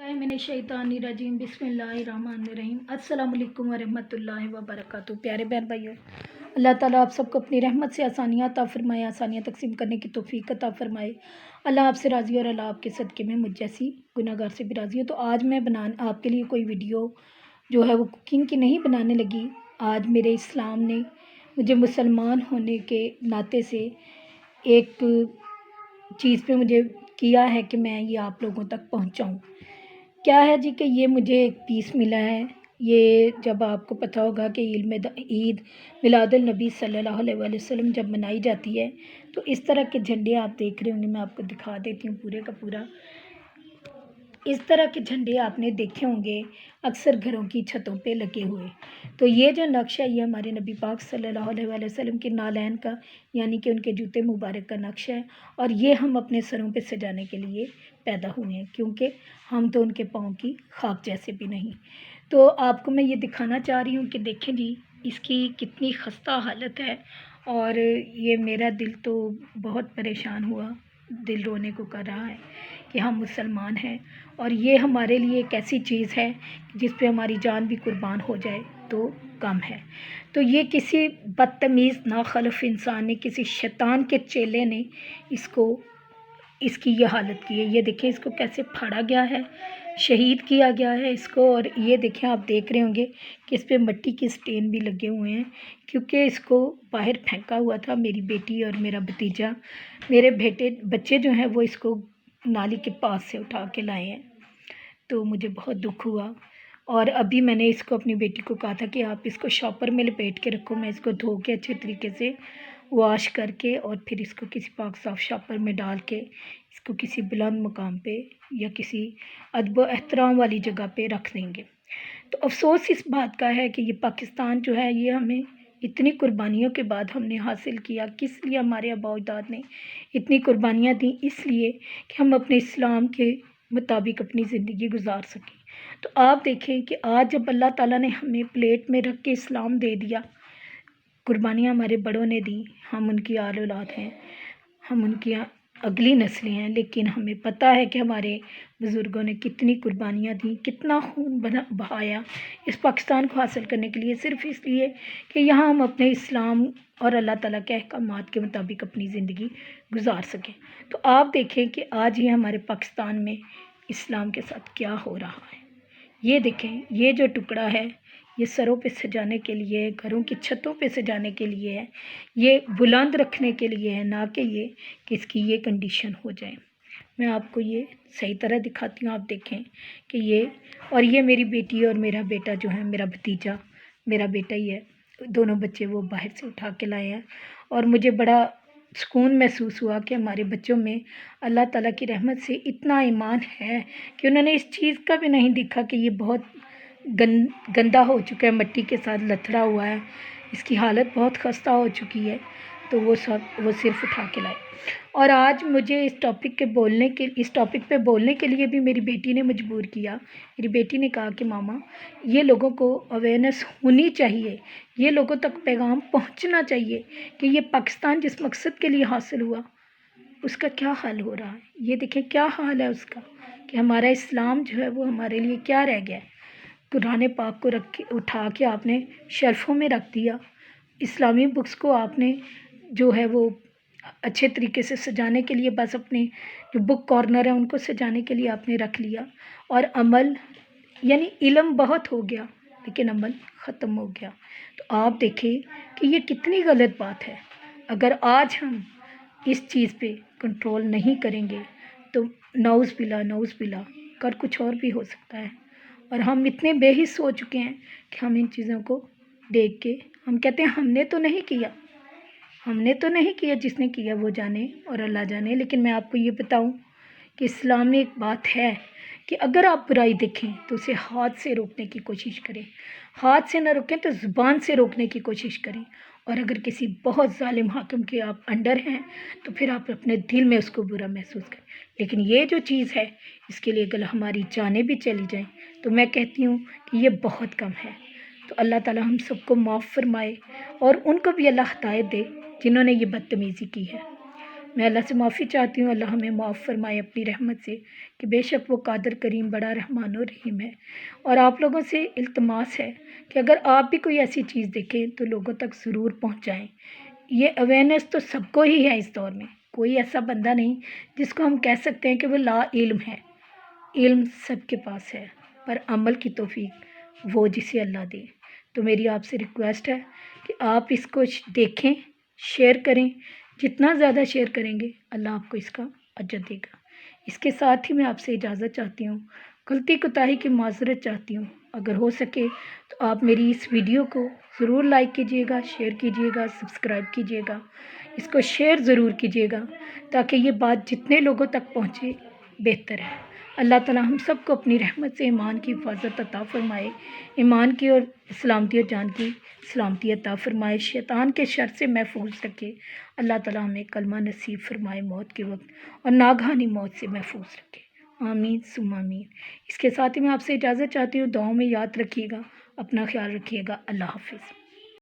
मिनश्शैतानिर्रजीम बिस्मिल्लाहिर्रहमानिर्रहीम अस्सलाम वालेकुम वरहमतुल्लाहि वबरकातुहू। प्यारे बहन भाइयों, अल्लाह ताला आप सबको अपनी रहमत से आसानियाँ अता फरमाए, आसानियाँ तकसीम करने की तौफीक अता फरमाए। अल्लाह आपसे राज़ी और अल्लाह आपके सदक़े में मुझ जैसी गुनाहगार से भी राज़ी हो। तो आज मैं आपके लिए कोई वीडियो जो है वो कुकिंग की नहीं बनाने लगी। आज मेरे इस्लाम ने मुझे मुसलमान होने के नाते से एक चीज़ पे मुझे किया है कि मैं ये आप लोगों तक पहुँचाऊँ। क्या है जी कि ये मुझे एक पीस मिला है। ये जब आपको पता होगा कि ईद मिलादुल नबी सल्लल्लाहु अलैहि वसल्लम जब मनाई जाती है तो इस तरह के झंडे आप देख रहे होंगे। मैं आपको दिखा देती हूँ पूरे का पूरा। इस तरह के झंडे आपने देखे होंगे अक्सर घरों की छतों पे लगे हुए। तो ये जो नक्शा है ये हमारे नबी पाक सल्लल्लाहु अलैहि वसल्लम के नालैन का यानी कि उनके जूते मुबारक का नक्शा है। और ये हम अपने सरों पे सजाने के लिए पैदा हुए हैं, क्योंकि हम तो उनके पाँव की खाक जैसे भी नहीं। तो आपको मैं ये दिखाना चाह रही हूँ कि देखें जी इसकी कितनी खस्ता हालत है। और ये मेरा दिल तो बहुत परेशान हुआ, दिल रोने को कर रहा है कि हम मुसलमान हैं और ये हमारे लिए एक ऐसी चीज़ है जिस पे हमारी जान भी कुर्बान हो जाए तो कम है। तो ये किसी बदतमीज़ नाखलफ इंसान ने, किसी शैतान के चेले ने इसकी ये हालत की है। ये देखें इसको कैसे फाड़ा गया है, शहीद किया गया है इसको। और ये देखें, आप देख रहे होंगे कि इस पे मिट्टी के स्टेन भी लगे हुए हैं, क्योंकि इसको बाहर फेंका हुआ था। मेरी बेटी और मेरा भतीजा, मेरे बच्चे जो हैं वो इसको नाली के पास से उठा के लाए हैं। तो मुझे बहुत दुख हुआ। और अभी मैंने इसको अपनी बेटी को कहा था कि आप इसको शॉपर में लपेट के रखो, मैं इसको धो के अच्छे तरीके से वॉश करके और फिर इसको किसी पाक साफ शॉपर में डाल के इसको किसी बुलंद मुकाम पे या किसी अदब एहतराम वाली जगह पे रख देंगे। तो अफसोस इस बात का है कि ये पाकिस्तान जो है ये हमें इतनी कुर्बानियों के बाद हमने हासिल किया। किस लिए हमारे आबा अजदाद ने इतनी कुर्बानियाँ दी? इसलिए कि हम अपने इस्लाम के मुताबिक अपनी ज़िंदगी गुजार सकें। तो आप देखें कि आज जब अल्लाह ताला ने हमें प्लेट में रख के इस्लाम दे दिया, कुर्बानियाँ हमारे बड़ों ने दी, हम उनकी आल औलाद हैं, हम उनकी अगली नस्लें हैं, लेकिन हमें पता है कि हमारे बुज़ुर्गों ने कितनी कुर्बानियाँ दी, कितना खून बहाया इस पाकिस्तान को हासिल करने के लिए, सिर्फ़ इसलिए कि यहाँ हम अपने इस्लाम और अल्लाह ताला के अहकामात के मुताबिक अपनी ज़िंदगी गुजार सकें। तो आप देखें कि आज ही हमारे पाकिस्तान में इस्लाम के साथ क्या हो रहा है। ये देखें, ये जो टुकड़ा है ये सरों पे सजाने के लिए, घरों की छतों पे सजाने के लिए है, ये बुलंद रखने के लिए है, ना कि ये कि इसकी ये कंडीशन हो जाए। मैं आपको ये सही तरह दिखाती हूँ, आप देखें कि ये मेरी बेटी और मेरा बेटा जो है, मेरा भतीजा, मेरा बेटा ही है, दोनों बच्चे वो बाहर से उठा के लाए हैं। और मुझे बड़ा सुकून महसूस हुआ कि हमारे बच्चों में अल्लाह ताला की रहमत से इतना ईमान है कि उन्होंने इस चीज़ का भी नहीं देखा कि ये बहुत गंदा हो चुका है, मिट्टी के साथ लथड़ा हुआ है, इसकी हालत बहुत खस्ता हो चुकी है। तो वो सिर्फ उठा के लाए। और आज मुझे इस टॉपिक पे बोलने के लिए भी मेरी बेटी ने मजबूर किया। मेरी बेटी ने कहा कि मामा ये लोगों को अवेयरनेस होनी चाहिए, ये लोगों तक पैगाम पहुंचना चाहिए कि ये पाकिस्तान जिस मकसद के लिए हासिल हुआ उसका क्या हाल हो रहा है। ये देखें क्या हाल है उसका, कि हमारा इस्लाम जो है वो हमारे लिए क्या रह गया है। कुरान पाक को उठा के आपने शेल्फ़ों में रख दिया। इस्लामी बुक्स को आपने जो है वो अच्छे तरीके से सजाने के लिए बस अपने जो बुक कॉर्नर है उनको सजाने के लिए आपने रख लिया। और अमल यानी इल्म बहुत हो गया लेकिन अमल ख़त्म हो गया। तो आप देखें कि ये कितनी गलत बात है। अगर आज हम इस चीज़ पे कंट्रोल नहीं करेंगे तो नौज़ बिल्ला कर कुछ और भी हो सकता है। और हम इतने बेहिस हो चुके हैं कि हम इन चीज़ों को देख के हम कहते हैं हमने तो नहीं किया, जिसने किया वो जाने और अल्लाह जाने। लेकिन मैं आपको ये बताऊं कि इस्लाम में एक बात है कि अगर आप बुराई देखें तो उसे हाथ से रोकने की कोशिश करें, हाथ से ना रोकें तो ज़ुबान से रोकने की कोशिश करें। और अगर किसी बहुत ज़ालिम हाकिम के आप अंडर हैं तो फिर आप अपने दिल में उसको बुरा महसूस करें। लेकिन ये जो चीज़ है इसके लिए अगर हमारी जानें भी चली जाएं तो मैं कहती हूँ कि ये बहुत कम है। तो अल्लाह ताला हम सबको माफ़ फरमाए और उनको भी अल्लाह हिदायत दे जिन्होंने ये बदतमीज़ी की है। میں اللہ سے معافی چاہتی ہوں، اللہ ہمیں معاف فرمائے اپنی رحمت سے، کہ بے شک وہ قادر کریم بڑا رحمان و رحیم ہے۔ اور آپ لوگوں سے التماس ہے کہ اگر آپ بھی کوئی ایسی چیز دیکھیں تو لوگوں تک ضرور پہنچائیں۔ یہ اویئرنیس تو سب کو ہی ہے اس دور میں، کوئی ایسا بندہ نہیں جس کو ہم کہہ سکتے ہیں کہ وہ لا علم ہے۔ علم سب کے پاس ہے، پر عمل کی توفیق وہ جسے اللہ دے۔ تو میری آپ سے ریکویسٹ ہے کہ آپ اس کو دیکھیں، شیئر کریں، جتنا زیادہ شیئر کریں گے اللہ آپ کو اس کا اجر دے گا۔ اس کے ساتھ ہی میں آپ سے اجازت چاہتی ہوں، غلطی کوتاہی کی معذرت چاہتی ہوں۔ اگر ہو سکے تو آپ میری اس ویڈیو کو ضرور لائک کیجیے گا، شیئر کیجیے گا، سبسکرائب کیجیے گا، اس کو شیئر ضرور کیجیے گا تاکہ یہ بات جتنے لوگوں تک پہنچے بہتر ہے۔ اللہ تعالی ہم سب کو اپنی رحمت سے ایمان کی حفاظت عطا فرمائے، ایمان کی اور سلامتی اور جان کی سلامتی عطا فرمائے، شیطان کے شر سے محفوظ رکھے۔ اللہ تعالی ہمیں کلمہ نصیب فرمائے موت کے وقت، اور ناگہانی موت سے محفوظ رکھے۔ آمین ثم آمین۔ اس کے ساتھ ہی میں آپ سے اجازت چاہتی ہوں، دعاؤں میں یاد رکھیے گا، اپنا خیال رکھیے گا۔ اللہ حافظ۔